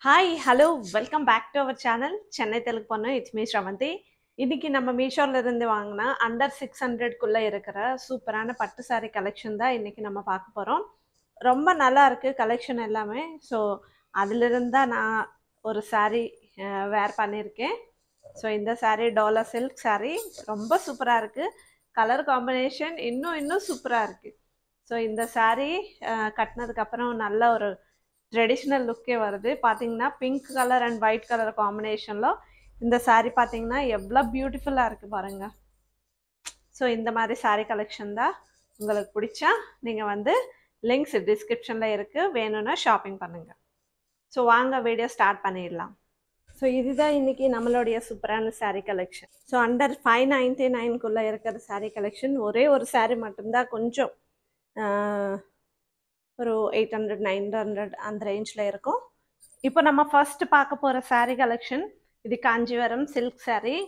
Hi hello welcome back to our channel Chennai Telugu பொண்ணு it's me Sravanthi. இன்னைக்கு நம்ம மீஷோல இருந்து வாங்கினா அண்டர் 600க்குள்ள இருக்கிற சூப்பரான பட்டு saree கலெக்ஷன் தான் இன்னைக்கு நம்ம பார்க்க போகிறோம். ரொம்ப நல்லா இருக்கு கலெக்ஷன் எல்லாமே. ஸோ அதிலிருந்து தான் நான் ஒரு saree வேர் பண்ணியிருக்கேன். ஸோ இந்த saree டோலா சில்க் saree ரொம்ப சூப்பராக இருக்குது. கலர் காம்பினேஷன் இன்னும் சூப்பராக இருக்குது. ஸோ இந்த saree கட்டினதுக்கப்புறம் நல்ல ஒரு ட்ரெடிஷ்னல் லுக்கே வருது. பார்த்தீங்கன்னா pink colour and white colour காம்பினேஷனில் இந்த saree பார்த்தீங்கன்னா எவ்வளோ பியூட்டிஃபுல்லாக இருக்குது பாருங்கள். ஸோ இந்த மாதிரி saree கலெக்ஷன் தான் உங்களுக்கு பிடிச்சா நீங்கள் வந்து லிங்க்ஸ் டிஸ்கிரிப்ஷனில் இருக்குது, வேணும்னா ஷாப்பிங் பண்ணுங்கள். ஸோ வாங்க வீடியோ ஸ்டார்ட் பண்ணிடலாம். ஸோ இதுதான் இன்றைக்கி நம்மளுடைய சூப்பரான saree கலெக்ஷன். ஸோ அண்டர் 599க்குள்ளே இருக்கிற saree கலெக்ஷன். ஒரே ஒரு saree மட்டும்தான் கொஞ்சம் ஒரு 800 900 அந்த ரேஞ்சில் இருக்கும். இப்போ நம்ம ஃபர்ஸ்ட் பார்க்க போகிற saree கலெக்ஷன் இது Kanchivaram silk saree,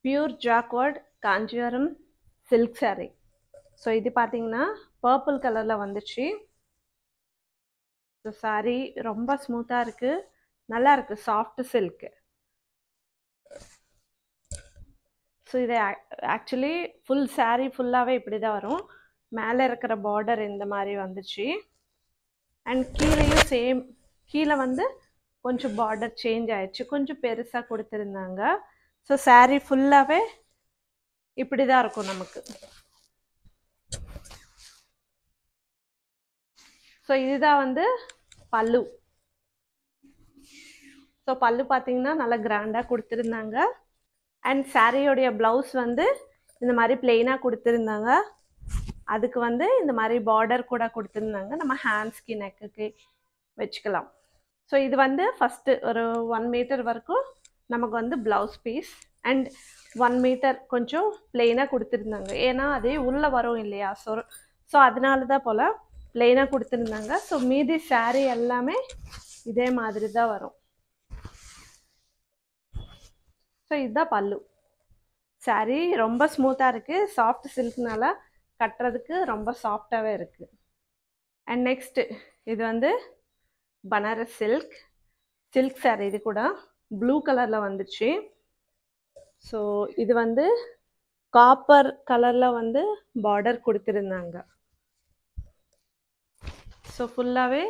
pure jacquard Kanchivaram silk saree. So இது பார்த்தீங்கன்னா பர்பிள் கலரில் வந்துச்சு. ஸோ saree ரொம்ப ஸ்மூத்தாக இருக்குது, நல்லா இருக்குது, சாஃப்ட் சில்க்கு. ஸோ இது ஆக்சுவலி ஃபுல் saree ஃபுல்லாகவே இப்படி தான் வரும். மேலே இருக்கிற பார்டர் இந்த மாதிரி வந்துச்சு. அண்ட் கீழேயும் சேம், கீழே வந்து கொஞ்சம் பார்டர் சேஞ்ச் ஆயிடுச்சு, கொஞ்சம் பெருசாக கொடுத்துருந்தாங்க. ஸோ saree ஃபுல்லாகவே இப்படி தான் இருக்கும் நமக்கு. ஸோ இதுதான் வந்து பல்லு. ஸோ பல்லு பார்த்தீங்கன்னா நல்லா கிராண்டாக கொடுத்துருந்தாங்க. அண்ட் சாரியோடைய ப்ளவுஸ் வந்து இந்த மாதிரி பிளெயினாக கொடுத்துருந்தாங்க. அதுக்கு வந்து இந்த மாதிரி பார்டர் கூட கொடுத்துருந்தாங்க. நம்ம ஹேண்ட்ஸ்க்கு நெக்குக்கு வச்சுக்கலாம். ஸோ இது வந்து ஃபஸ்ட்டு ஒரு 1 மீட்டர் வரைக்கும் நமக்கு வந்து ப்ளவுஸ் பீஸ் அண்ட் 1 மீட்டர் கொஞ்சம் பிளெயினாக கொடுத்துருந்தாங்க. ஏன்னா அதே உள்ளே வரும் இல்லையா, ஸோ அதனால தான் போல் பிளெயினாக கொடுத்துருந்தாங்க. ஸோ மீதி saree எல்லாமே இதே மாதிரி தான் வரும். ஸோ இதுதான் பல்லு. saree ரொம்ப ஸ்மூத்தாக இருக்குது, சாஃப்ட் சில்க்னால கட்டுறதுக்கு ரொம்ப சாஃப்டாகவே இருக்குது. அண்ட் நெக்ஸ்ட்டு இது வந்து பனாரஸ் சில்க் saree. இது கூட ப்ளூ கலரில் வந்துச்சு. ஸோ இது வந்து காப்பர் கலரில் வந்து பார்டர் கொடுத்துருந்தாங்க. ஸோ ஃபுல்லாகவே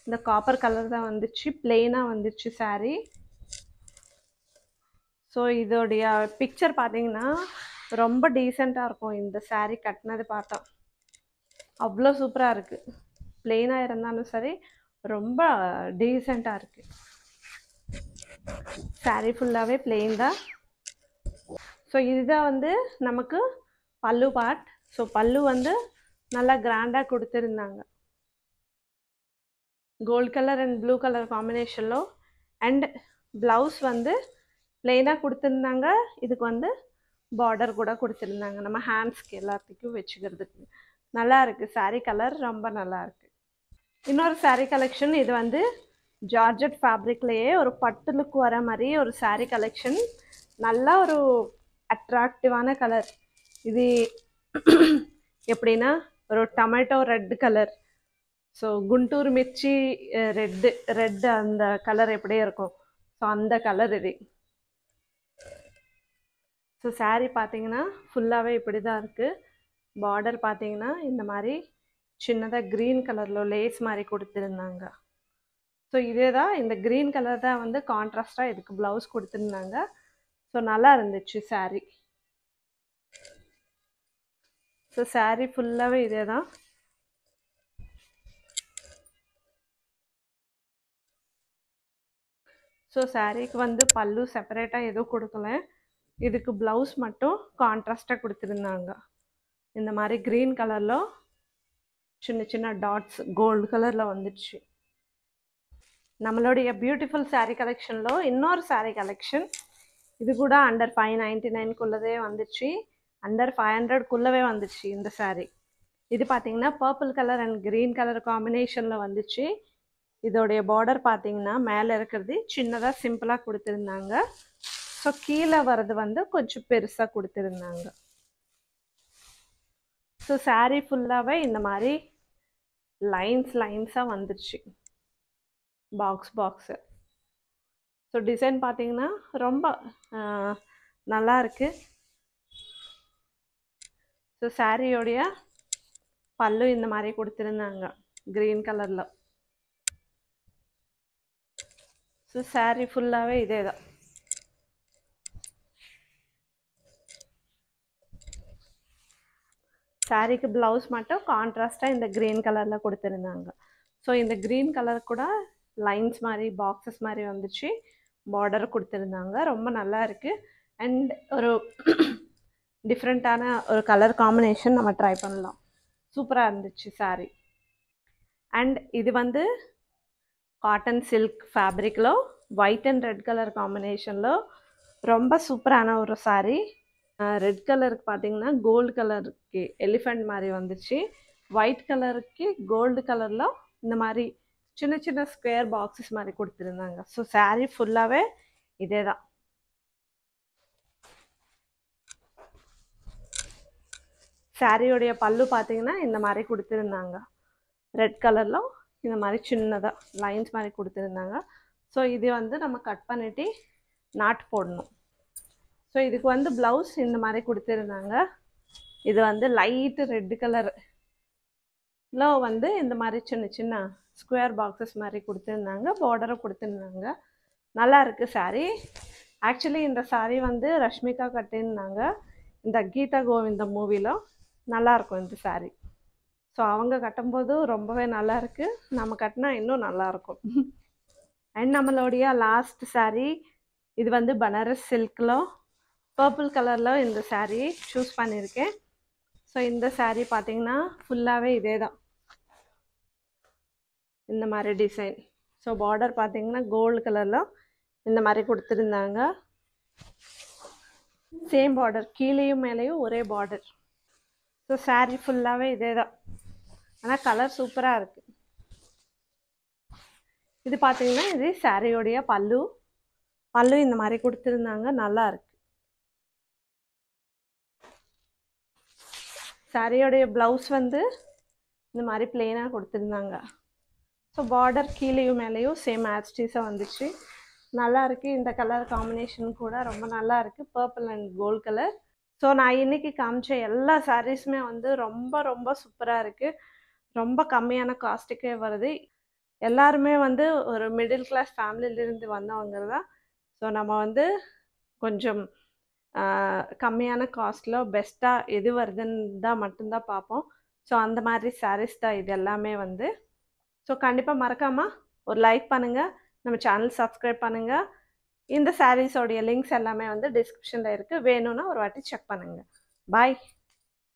இந்த காப்பர் கலர் தான் வந்துச்சு, பிளெயினாக வந்துச்சு saree. ஸோ இதோடைய பிக்சர் பார்த்தீங்கன்னா ரொம்ப டீசெண்டாக இருக்கும். இந்த saree கட்டினது பார்த்தா அவ்வளோ சூப்பராக இருக்குது. பிளெயினாக இருந்தாலும் சரி ரொம்ப டீசெண்டாக இருக்குது. saree ஃபுல்லாகவே பிளெயின் தான். ஸோ இதுதான் வந்து நமக்கு பல்லு பார்ட். ஸோ பல்லு வந்து நல்லா கிராண்டாக கொடுத்துருந்தாங்க, gold colour and blue colour காம்பினேஷனில். அண்ட் ப்ளவுஸ் வந்து பிளெயினாக கொடுத்துருந்தாங்க. இதுக்கு வந்து பார்டர் கூட கொடுத்துருந்தாங்க, நம்ம ஹேண்ட்ஸ்க்கு எல்லாத்துக்கும் வச்சுக்கிறதுக்கு. நல்லா இருக்குது saree கலர், ரொம்ப நல்லா இருக்குது. இன்னொரு saree கலெக்ஷன் இது வந்து ஜார்ஜெட் ஃபேப்ரிக்லேயே ஒரு பட்டு லுக் வர மாதிரி ஒரு saree கலெக்ஷன். நல்லா ஒரு அட்ராக்டிவான கலர். இது எப்படின்னா ஒரு tomato red colour. So Guntur Mirchi red அந்த கலர் எப்படியே இருக்கும், ஸோ அந்த கலர் இது. ஸோ saree பார்த்தீங்கன்னா ஃபுல்லாகவே இப்படி தான் இருக்குது. பார்டர் பார்த்தீங்கன்னா இந்த மாதிரி சின்னதாக க்ரீன் கலரில் லேஸ் மாதிரி கொடுத்துருந்தாங்க. ஸோ இதே தான், இந்த க்ரீன் கலர் தான் வந்து கான்ட்ராஸ்டாக இதுக்கு ப்ளவுஸ் கொடுத்துருந்தாங்க. ஸோ நல்லா இருந்துச்சு saree. ஸோ saree ஃபுல்லாகவே இதே தான். ஸோ சாரீக்கு வந்து பல்லு செப்பரேட்டாக எதுவும் கொடுக்கல, இதுக்கு ப்ளவுஸ் மட்டும் கான்ட்ராஸ்டாக கொடுத்துருந்தாங்க. இந்த மாதிரி க்ரீன் கலரில் சின்ன சின்ன டாட்ஸ் கோல்டு கலரில் வந்துடுச்சு. நம்மளுடைய பியூட்டிஃபுல் saree கலெக்ஷனில் இன்னொரு saree கலெக்ஷன். இது கூட அண்டர் 599க்குள்ளதே வந்துச்சு, அண்டர் 500க்குள்ளவே வந்துச்சு இந்த saree. இது பார்த்தீங்கன்னா purple colour and green colour காம்பினேஷனில் வந்துச்சு. இதோடைய பார்டர் பார்த்தீங்கன்னா மேலே இருக்கிறது சின்னதாக சிம்பிளாக கொடுத்துருந்தாங்க. ஸோ கீழே வர்றது வந்து கொஞ்சம் பெருசாக கொடுத்துருந்தாங்க. ஸோ saree ஃபுல்லாகவே இந்த மாதிரி லைன்ஸாக வந்துடுச்சு. பாக்ஸு. ஸோ டிசைன் பார்த்தீங்கன்னா ரொம்ப நல்லா இருக்கு. ஸோ சாரியோடைய பல்லு இந்த மாதிரி கொடுத்துருந்தாங்க க்ரீன் கலரில். ஸோ சாரி ஃபுல்லாகவே இதே தான். சாரிக்கு ப்ளவுஸ் மட்டும் கான்ட்ராஸ்டாக இந்த க்ரீன் கலரில் கொடுத்துருந்தாங்க. ஸோ இந்த க்ரீன் கலர் கூட லைன்ஸ் மாதிரி பாக்ஸஸ் மாதிரி வந்துச்சு, பார்டர் கொடுத்துருந்தாங்க. ரொம்ப நல்லா இருக்குது. அண்ட் ஒரு டிஃப்ரெண்ட்டான ஒரு கலர் காம்பினேஷன் நம்ம ட்ரை பண்ணலாம். சூப்பராக இருந்துச்சு சாரி. అండ్ ఇది வந்து కాటన్ సిల్క్ ఫ్యాబ్రిక్లో వైట్ అండ్ రెడ్ కలర్ కాంబినేషన్లో ரொம்ப சூப்பரான ஒரு சாரீ. ரெட் கலருக்கு பார்த்தீங்கன்னா கோல்டு கலருக்கு எலிஃபண்ட் மாதிரி வந்துச்சு. ஒயிட் கலருக்கு கோல்டு கலரில் இந்த மாதிரி சின்ன சின்ன ஸ்கொயர் பாக்ஸஸ் மாதிரி கொடுத்துருந்தாங்க. ஸோ சாரீ ஃபுல்லாகவே இதே தான். சாரியோடைய பல்லு பார்த்தீங்கன்னா இந்த மாதிரி கொடுத்துருந்தாங்க. ரெட் கலரில் இந்த மாதிரி சின்னதாக லைன்ஸ் மாதிரி கொடுத்துருந்தாங்க. ஸோ இது வந்து நம்ம கட் பண்ணிட்டு நாட் போடணும். ஸோ இதுக்கு வந்து ப்ளவுஸ் இந்த மாதிரி கொடுத்துருந்தாங்க. இது வந்து லைட்டு ரெட் கலரில் வந்து இந்த மாதிரி சின்ன சின்ன ஸ்கொயர் பாக்ஸஸ் மாதிரி கொடுத்துருந்தாங்க. பார்டரை கொடுத்துருந்தாங்க. நல்லா இருக்குது சாரீ. ஆக்சுவலி இந்த சாரீ வந்து ரஷ்மிகா கட்டியிருந்தாங்க இந்த கீதா கோவிந்தம் மூவியில். நல்லாயிருக்கும் இந்த சாரீ. ஸோ அவங்க கட்டும்போது ரொம்பவே நல்லா இருக்குது. நம்ம கட்டினா இன்னும் நல்லாயிருக்கும். அண்ட் நம்மளுடைய லாஸ்ட் சாரீ இது வந்து பனாரஸ் சில்கில் பர்பிள் கலரில் இந்த சாரீ சூஸ் பண்ணியிருக்கேன். ஸோ இந்த சாரீ பார்த்தீங்கன்னா ஃபுல்லாகவே இதே தான், இந்த மாதிரி டிசைன். ஸோ பார்டர் பார்த்தீங்கன்னா கோல்டு கலரில் இந்த மாதிரி கொடுத்துருந்தாங்க. சேம் பார்டர், கீழேயும் மேலேயும் ஒரே பார்டர். ஸோ சாரீ ஃபுல்லாகவே இதே தான், ஆனால் கலர் சூப்பராக இருக்குது. இது பார்த்தீங்கன்னா இது சாரியோடைய பல்லு இந்த மாதிரி கொடுத்துருந்தாங்க. நல்லா இருக்கு. சாரியோடைய ப்ளவுஸ் வந்து இந்த மாதிரி பிளெயினாக கொடுத்துருந்தாங்க. ஸோ பார்டர் கீழேயும் மேலேயும் சேம் ஆஸ்டீஸாக வந்துச்சு. நல்லா இருக்குது. இந்த கலர் காம்பினேஷன் கூட ரொம்ப நல்லா இருக்குது, purple and gold colour. So நான் இன்றைக்கி காமிச்ச எல்லா சாரீஸுமே வந்து ரொம்ப ரொம்ப சூப்பராக இருக்குது. ரொம்ப கம்மியான காஸ்ட்டுக்கே வருது. எல்லாருமே வந்து ஒரு மிடில் கிளாஸ் ஃபேமிலியிலேருந்து வந்தவங்க தான். ஸோ நம்ம வந்து கொஞ்சம் கம்மியான காஸ்ட்டில் பெஸ்ட்டாக எது வருதுன்னு தான் மட்டும்தான் பார்ப்போம். ஸோ அந்த மாதிரி சாரீஸ் தான் இது எல்லாமே வந்து. ஸோ கண்டிப்பாக மறக்காமல் ஒரு லைக் பண்ணுங்கள், நம்ம சேனல் சப்ஸ்கிரைப் பண்ணுங்கள். இந்த சாரீஸோடைய லிங்க்ஸ் எல்லாமே வந்து டிஸ்கிரிப்ஷனில் இருக்குது. வேணும்னா ஒரு வாட்டி செக் பண்ணுங்கள். பாய்.